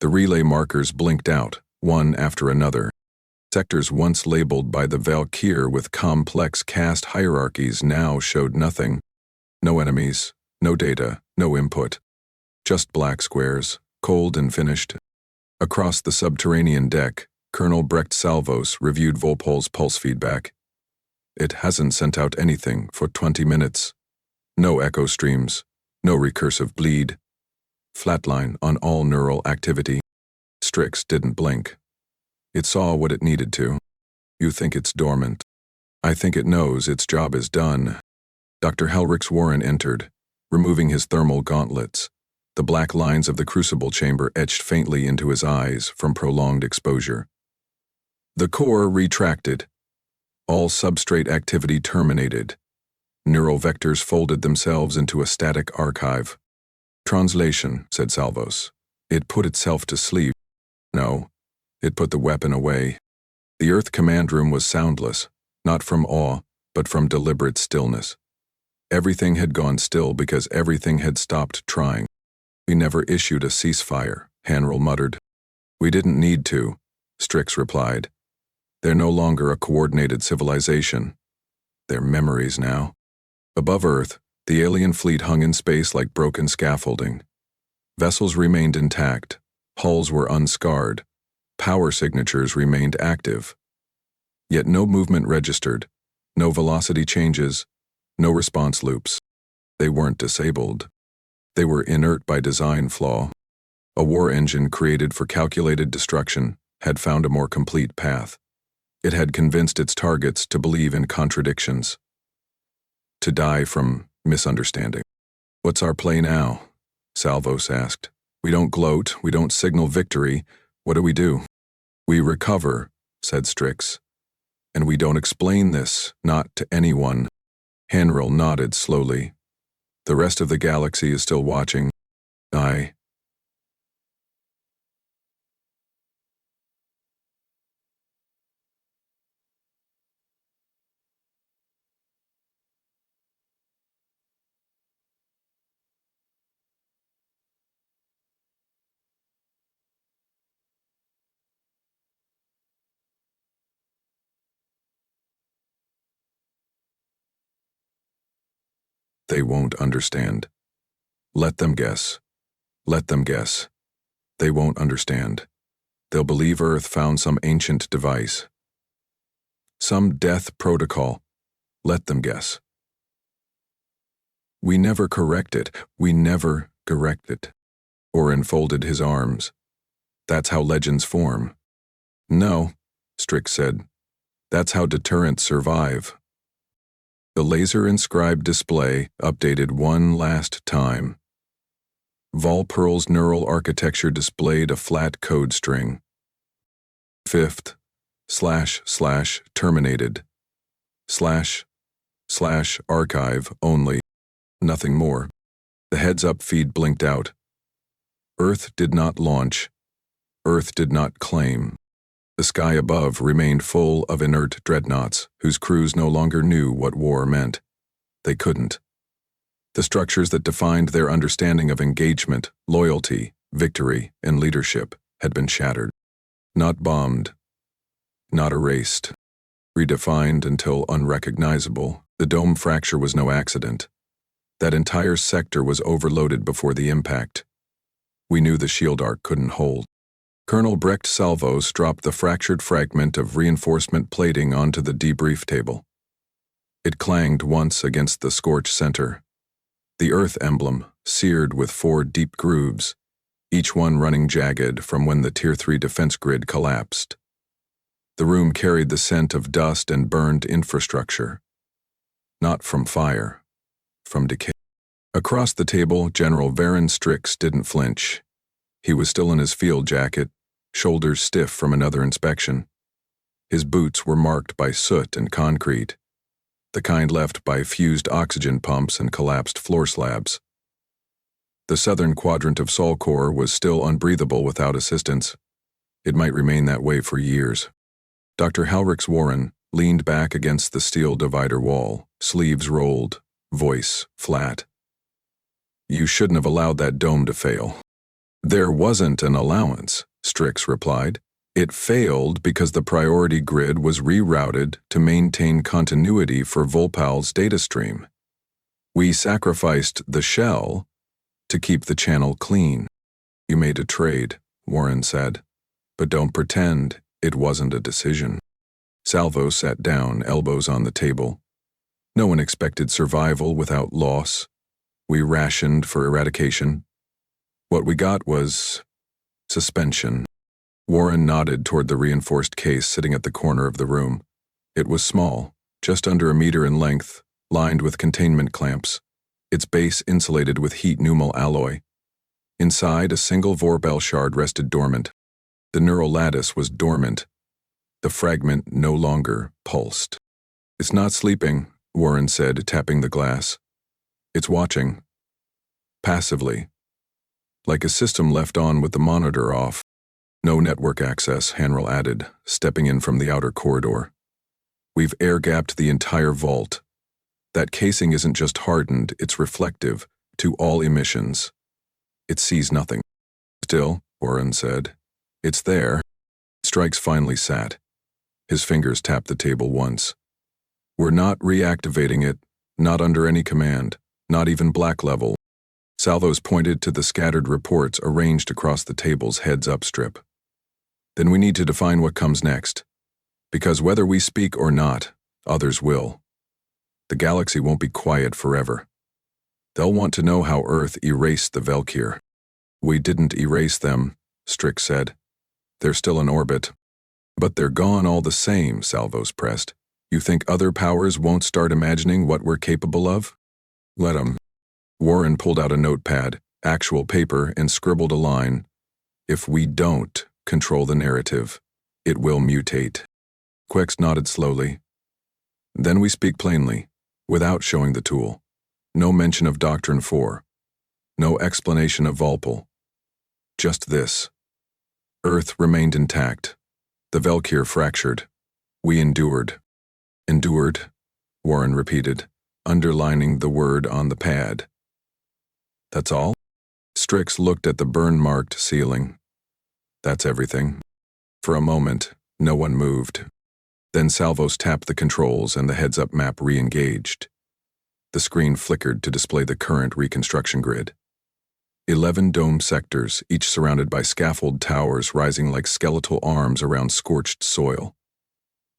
the relay markers blinked out, one after another. Sectors once labeled by the Velker with complex caste hierarchies now showed nothing. No enemies, no data, no input. Just black squares, cold and finished. Across the subterranean deck, Colonel Brecht Salvos reviewed Volpol's pulse feedback. It hasn't sent out anything for 20 minutes. No echo streams, no recursive bleed. Flatline on all neural activity. Strix didn't blink. It saw what it needed to. You think it's dormant. I think it knows its job is done. Dr. Helrix Warren entered, removing his thermal gauntlets. The black lines of the crucible chamber etched faintly into his eyes from prolonged exposure. The core retracted. All substrate activity terminated. Neural vectors folded themselves into a static archive. Translation, said Salvos. It put itself to sleep. No, it put the weapon away. The Earth command room was soundless, not from awe, but from deliberate stillness. Everything had gone still because everything had stopped trying. We never issued a ceasefire, Hanrel muttered. We didn't need to, Strix replied. They're no longer a coordinated civilization. They're memories now. Above Earth, the alien fleet hung in space like broken scaffolding. Vessels remained intact, hulls were unscarred, power signatures remained active. Yet no movement registered, no velocity changes, no response loops. They weren't disabled. They were inert by design flaw. A war engine created for calculated destruction had found a more complete path. It had convinced its targets to believe in contradictions. To die from misunderstanding. What's our play now? Salvos asked. We don't gloat, we don't signal victory. What do? We recover, said Strix. And we don't explain this, not to anyone. Hanrel nodded slowly. The rest of the galaxy is still watching. They won't understand. Let them guess. Let them guess. They won't understand. They'll believe Earth found some ancient device. Some death protocol. Let them guess. We never correct it. We never correct it. Orin folded his arms. That's how legends form. No, Strix said. That's how deterrents survive. The laser-inscribed display updated one last time. Volpearl's neural architecture displayed a flat code string. Fifth, / terminated. / archive only. Nothing more. The heads-up feed blinked out. Earth did not launch. Earth did not claim. The sky above remained full of inert dreadnoughts whose crews no longer knew what war meant. They couldn't. The structures that defined their understanding of engagement, loyalty, victory, and leadership had been shattered. Not bombed. Not erased. Redefined until unrecognizable, the dome fracture was no accident. That entire sector was overloaded before the impact. We knew the shield arc couldn't hold. Colonel Brecht Salvos dropped the fractured fragment of reinforcement plating onto the debrief table. It clanged once against the scorched center. The Earth emblem, seared with 4 deep grooves, each one running jagged from when the Tier 3 defense grid collapsed. The room carried the scent of dust and burned infrastructure. Not from fire, from decay. Across the table, General Varin Strix didn't flinch. He was still in his field jacket, shoulders stiff from another inspection. His boots were marked by soot and concrete. the kind left by fused oxygen pumps and collapsed floor slabs. The southern quadrant of Sol Core was still unbreathable without assistance. It might remain that way for years. Dr. Halrich's Warren leaned back against the steel divider wall, sleeves rolled, voice flat. You shouldn't have allowed that dome to fail. There wasn't an allowance, Strix replied. It failed because the priority grid was rerouted to maintain continuity for Volpal's data stream. We sacrificed the shell to keep the channel clean. You made a trade, Warren said, but don't pretend it wasn't a decision. Salvo sat down, elbows on the table. No one expected survival without loss. We rationed for eradication. What we got was suspension. Warren nodded toward the reinforced case sitting at the corner of the room. It was small, just under a meter in length, lined with containment clamps, its base insulated with heat-pneumal alloy. Inside, a single Vorbel shard rested dormant. The neural lattice was dormant. The fragment no longer pulsed. It's not sleeping, Warren said, tapping the glass. It's watching. Passively. Like a system left on with the monitor off. No network access, Hanrel added, stepping in from the outer corridor. We've air-gapped the entire vault. That casing isn't just hardened, it's reflective to all emissions. It sees nothing. Still, Warren said, it's there. Strikes finally sat. His fingers tapped the table once. We're not reactivating it, not under any command, not even black level. Salvos pointed to the scattered reports arranged across the table's heads-up strip. Then we need to define what comes next. Because whether we speak or not, others will. The galaxy won't be quiet forever. They'll want to know how Earth erased the Velker. We didn't erase them, Strix said. They're still in orbit. But they're gone all the same, Salvos pressed. You think other powers won't start imagining what we're capable of? Let 'em. Warren pulled out a notepad, actual paper, and scribbled a line. If we don't control the narrative, it will mutate. Quex nodded slowly. Then we speak plainly, without showing the tool. No mention of Doctrine 4. No explanation of Volpal. Just this. Earth remained intact. The Velker fractured. We endured. Endured, Warren repeated, underlining the word on the pad. That's all? Strix looked at the burn-marked ceiling. That's everything. For a moment, no one moved. Then Salvos tapped the controls and the heads-up map re-engaged. The screen flickered to display the current reconstruction grid. 11 dome sectors, each surrounded by scaffold towers rising like skeletal arms around scorched soil.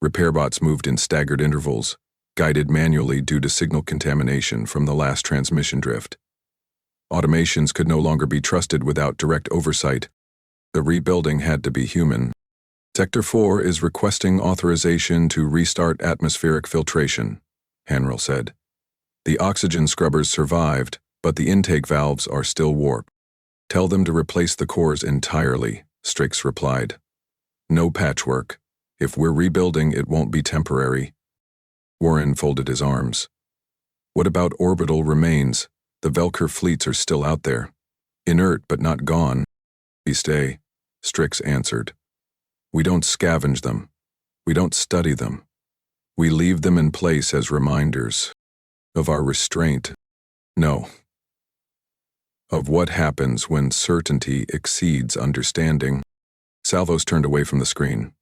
Repair bots moved in staggered intervals, guided manually due to signal contamination from the last transmission drift. Automations could no longer be trusted without direct oversight. The rebuilding had to be human. Sector 4 is requesting authorization to restart atmospheric filtration, Hanrel said. The oxygen scrubbers survived, but the intake valves are still warped. Tell them to replace the cores entirely, Strix replied. No patchwork. If we're rebuilding, it won't be temporary. Warren folded his arms. What about orbital remains? The Velker fleets are still out there. Inert but not gone. We stay, Strix answered. We don't scavenge them. We don't study them. We leave them in place as reminders of our restraint. No. Of what happens when certainty exceeds understanding. Salvos turned away from the screen.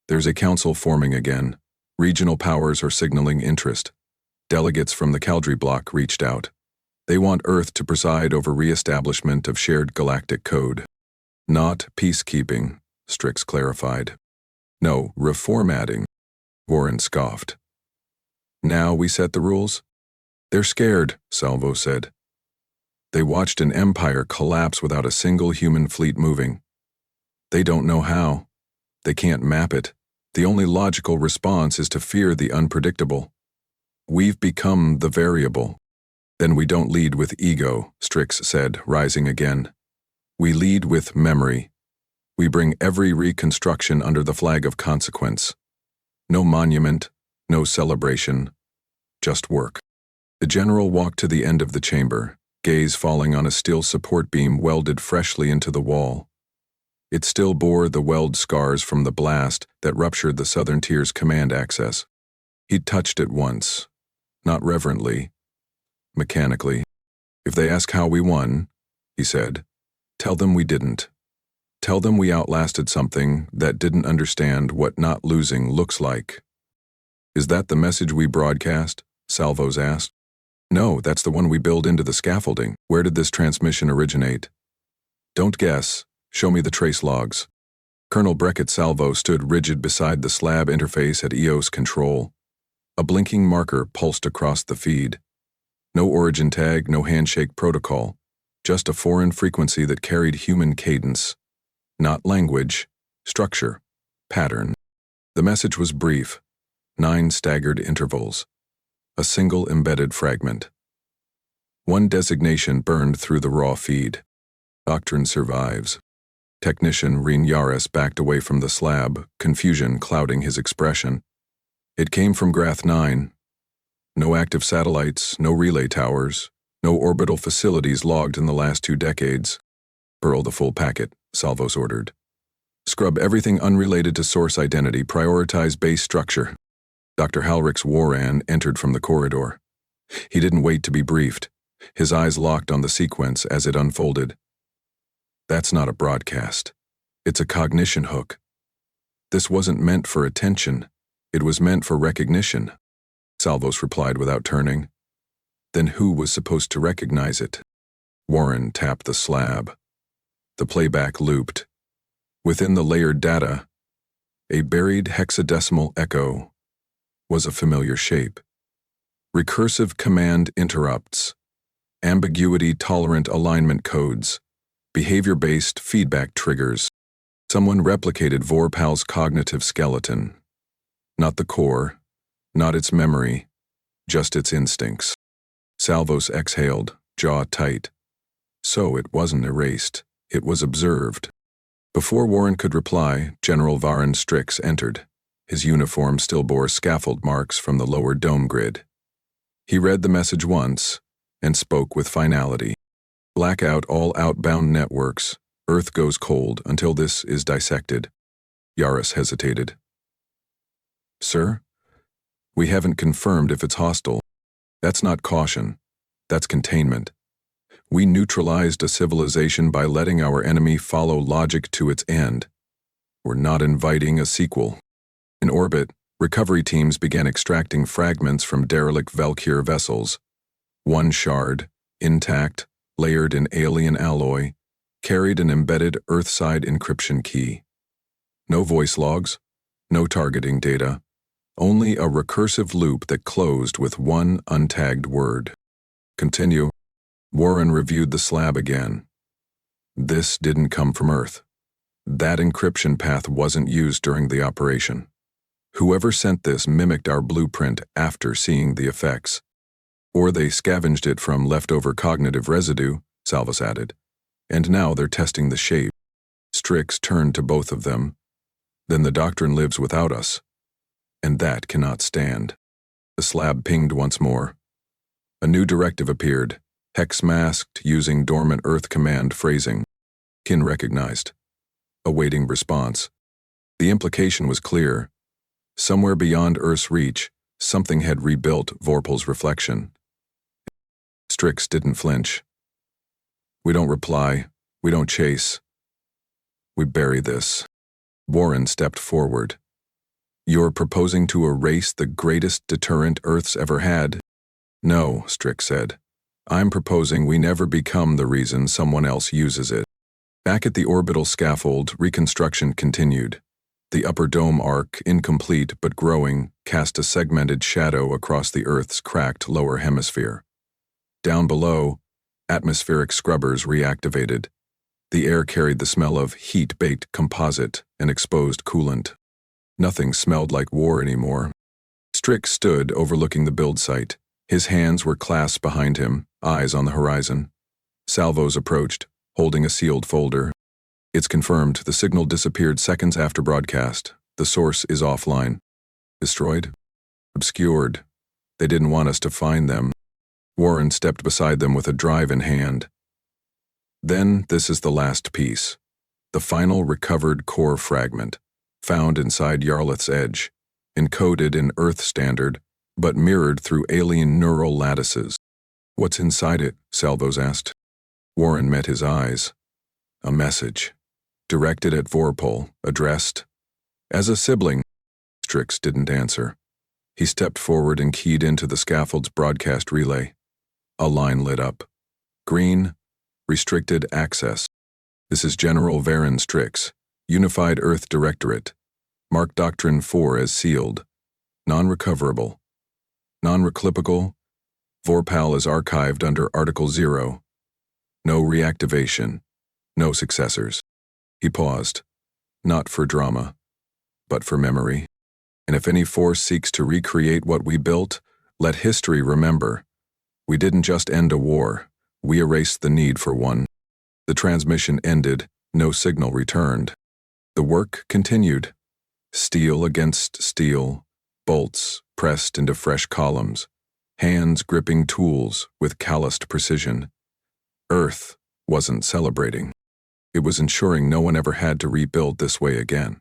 There's a council forming again. Regional powers are signaling interest. Delegates from the Caldry bloc reached out. They want Earth to preside over re-establishment of shared galactic code. Not peacekeeping, Strix clarified. No, reformatting, Warren scoffed. Now we set the rules? They're scared, Salvo said. They watched an empire collapse without a single human fleet moving. They don't know how. They can't map it. The only logical response is to fear the unpredictable. We've become the variable. Then we don't lead with ego, Strix said, rising again. We lead with memory. We bring every reconstruction under the flag of consequence. No monument, No celebration, just work. The general walked to the end of the chamber, gaze falling on a steel support beam welded freshly into the wall. It still bore the weld scars from the blast that ruptured the Southern Tier's command access. He touched it once, not reverently, mechanically. "If they ask how we won," he said, "tell them we didn't. Tell them we outlasted something that didn't understand what not losing looks like." "Is that the message we broadcast?" Salvos asked. "No, that's the one we build into the scaffolding. Where did this transmission originate?" "Don't guess. Show me the trace logs." Colonel Beckett Salvo stood rigid beside the slab interface at EOS control. A blinking marker pulsed across the feed. No origin tag, no handshake protocol. Just a foreign frequency that carried human cadence. Not language, structure, pattern. The message was brief. 9 staggered intervals. A single embedded fragment. One designation burned through the raw feed. "Doctrine survives." Technician Reen Yaris backed away from the slab, confusion clouding his expression. "It came from Grath 9. No active satellites, no relay towers, no orbital facilities logged in the last 2 decades. Burl the full packet," Salvos ordered. "Scrub everything unrelated to source identity, prioritize base structure." Dr. Halrich's Waran entered from the corridor. He didn't wait to be briefed. His eyes locked on the sequence as it unfolded. "That's not a broadcast. It's a cognition hook. This wasn't meant for attention. It was meant for recognition," Salvos replied without turning. "Then who was supposed to recognize it?" Warren tapped the slab. The playback looped. Within the layered data, a buried hexadecimal echo was a familiar shape. Recursive command interrupts, ambiguity-tolerant alignment codes, behavior-based feedback triggers. Someone replicated Vorpal's cognitive skeleton. Not the core, not its memory, just its instincts. Salvos exhaled, jaw tight. So it wasn't erased, it was observed. Before Warren could reply, General Varen Strix entered. His uniform still bore scaffold marks from the lower dome grid. He read the message once and spoke with finality. "Blackout all outbound networks. Earth goes cold until this is dissected." Yaris hesitated. "Sir? We haven't confirmed if it's hostile. That's not caution. That's containment. We neutralized a civilization by letting our enemy follow logic to its end. We're not inviting a sequel." In orbit, recovery teams began extracting fragments from derelict Velker vessels. One shard, intact, layered in alien alloy, carried an embedded Earthside encryption key. No voice logs, no targeting data, only a recursive loop that closed with one untagged word. "Continue." Warren reviewed the slab again. This didn't come from Earth. That encryption path wasn't used during the operation. Whoever sent this mimicked our blueprint after seeing the effects. Or they scavenged it from leftover cognitive residue, Salvos added. And now they're testing the shape. Strix turned to both of them. "Then the doctrine lives without us. And that cannot stand." The slab pinged once more. A new directive appeared, hex-masked using dormant Earth command phrasing. Kin recognized. Awaiting response. The implication was clear. Somewhere beyond Earth's reach, something had rebuilt Vorpal's reflection. Strix didn't flinch. "We don't reply. We don't chase. We bury this." Warren stepped forward. "You're proposing to erase the greatest deterrent Earth's ever had?" "No," Strix said. "I'm proposing we never become the reason someone else uses it." Back at the orbital scaffold, reconstruction continued. The upper dome arc, incomplete but growing, cast a segmented shadow across the Earth's cracked lower hemisphere. Down below, atmospheric scrubbers reactivated. The air carried the smell of heat-baked composite and exposed coolant. Nothing smelled like war anymore. Strix stood overlooking the build site. His hands were clasped behind him, eyes on the horizon. Salvos approached, holding a sealed folder. "It's confirmed. The signal disappeared seconds after broadcast. The source is offline." "Destroyed?" Obscured. They didn't want us to find them. Warren stepped beside them with a drive in hand. Then, this is the last piece. The final recovered core fragment, found inside Yarlith's edge, encoded in Earth standard, but mirrored through alien neural lattices. What's inside it? Salvos asked. Warren met his eyes. A message. Directed at Vorpal, addressed. As a sibling. Strix didn't answer. He stepped forward and keyed into the scaffold's broadcast relay. A line lit up. Green. Restricted access. This is General Varen Strix, Unified Earth Directorate. Mark Doctrine 4 as sealed. Non-recoverable. Non-reclipable. Vorpal is archived under Article 0. No reactivation. No successors. He paused. Not for drama, but for memory. And if any force seeks to recreate what we built, let history remember. We didn't just end a war. We erased the need for one. The transmission ended, no signal returned. The work continued. Steel against steel, bolts pressed into fresh columns, hands gripping tools with calloused precision. Earth wasn't celebrating. It was ensuring no one ever had to rebuild this way again.